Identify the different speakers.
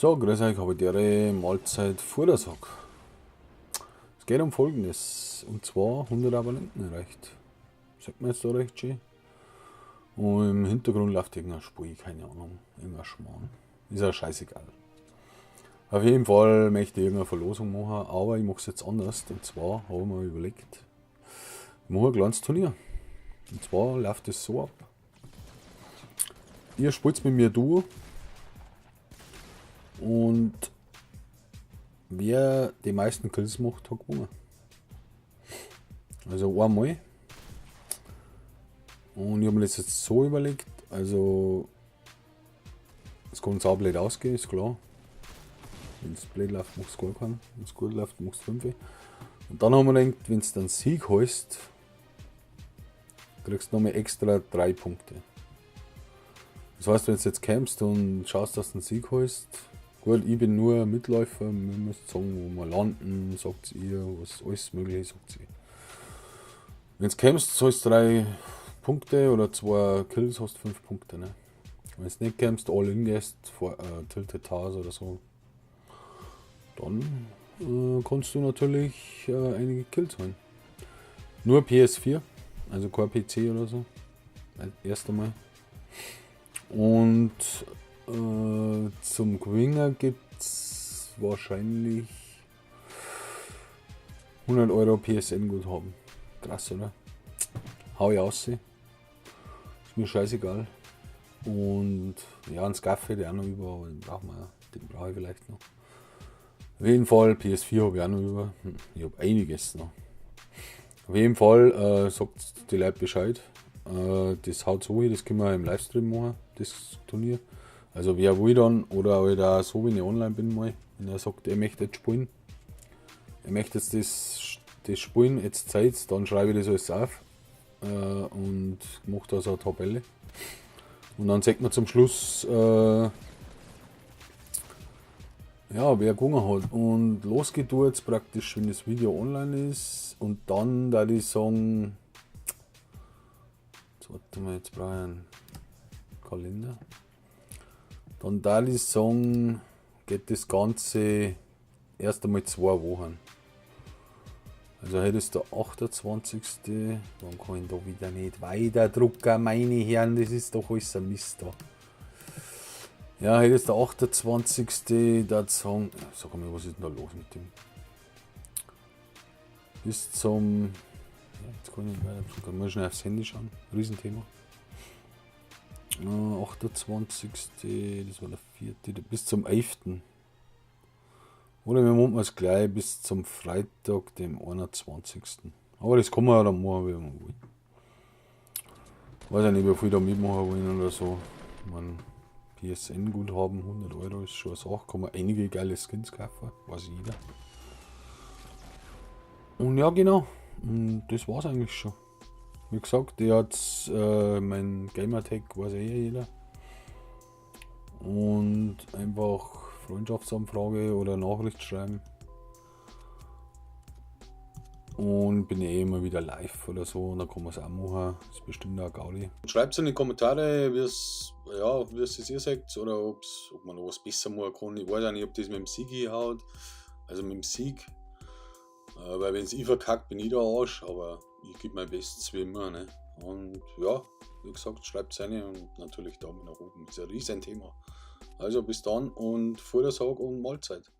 Speaker 1: So, grüß euch, habe ich die Mahlzeit vor der Sack. Es geht um Folgendes, und zwar 100 Abonnenten erreicht. Sagt man jetzt da recht schön. Und im Hintergrund läuft irgendein Spiel, keine Ahnung, irgendein Schmarrn. Ist ja scheißegal. Auf jeden Fall möchte ich irgendeine Verlosung machen, aber ich mache es jetzt anders. Und zwar habe ich mir überlegt, ich mache ein kleines Turnier. Und zwar läuft es so ab. Ihr spielt mit mir Duo. Und wer die meisten Kills macht, hat gewonnen. Also einmal. Und ich habe mir das jetzt so überlegt, also es kann auch blöd ausgehen, ist klar. Wenn es blöd läuft, machst du gar keinen. Wenn es gut läuft, machst du 5. Und dann haben wir gedacht, wenn du dann Sieg holst, kriegst du nochmal extra 3 Punkte. Das heißt, wenn du jetzt campst und schaust, dass du einen Sieg holst, gut, ich bin nur Mitläufer, wir müssen sagen, wo wir landen, sagt ihr, was alles mögliche, sagt sie. Wenn du campst, holst du 3 Punkte oder 2 Kills, hast du 5 Punkte. Ne? Wenn du nicht campst, all in gehst, vor Tilted Towers oder so, dann kannst du natürlich einige Kills holen. Nur PS4, also kein PC oder so, erst einmal. Und zum Gewinner gibt es wahrscheinlich 100 Euro PSN Guthaben. Krass, oder? Hau ich aus. Ist mir scheißegal. Und ja, ein Skaffe, der auch noch über, aber den brauche ich vielleicht noch. Auf jeden Fall, PS4 habe ich auch noch über. Ich habe einiges noch. Auf jeden Fall sagt die Leute Bescheid. Das haut so hin, das können wir im Livestream machen, das Turnier. Also wer will dann, oder halt auch so, wenn ich online bin mal, wenn er sagt, er möchte jetzt spielen. Er möchte jetzt das Spielen, jetzt Zeit, dann schreibe ich das alles auf und mache da so eine Tabelle. Und dann sagt man zum Schluss, ja, wer gewonnen hat. Und los geht jetzt praktisch, wenn das Video online ist. Und dann da ich sagen, jetzt warte mal, jetzt brauche ich einen Kalender. Dann da ich sagen, geht das Ganze erst einmal 2 Wochen. Also heute ist der 28. Dann kann ich da wieder nicht weiter drucken, meine Herren, das ist doch alles ein Mist da. Ja, heute ist der 28. Da sagen, sag mal, was ist denn da los mit dem? Bis zum, ja, jetzt kann ich nicht weiter drucken, muss schnell aufs Handy schauen, Riesenthema. 28. Das war der 4. Bis zum 11. Oder wir machen es gleich bis zum Freitag, dem 21. Aber das kann man ja dann machen, wie man will. Ich weiß ja nicht, wie viel da mitmachen wollen oder so. Man PSN-Guthaben, 100 Euro ist schon eine Sache. Kann man einige geile Skins kaufen, weiß jeder. Und ja, genau. Und das war's eigentlich schon. Wie gesagt, der hat mein Gamertag, weiß jeder. Und einfach Freundschaftsanfrage oder Nachricht schreiben. Und bin ja immer wieder live oder so, und dann kann man es auch machen. Das ist bestimmt auch Gaudi. Schreibt es in die Kommentare, wie es ihr sagt, oder ob man noch was besser machen kann. Ich weiß auch nicht, ob das mit dem Sieg hinhaut. Also mit dem Sieg. Weil wenn es ich verkackt, bin ich der Arsch, aber ich gebe mein Bestes wie immer. Ne? Und ja, wie gesagt, schreibt es rein und natürlich Daumen nach oben. Das ist ein riesen Thema. Also bis dann und vor der Sag und Mahlzeit.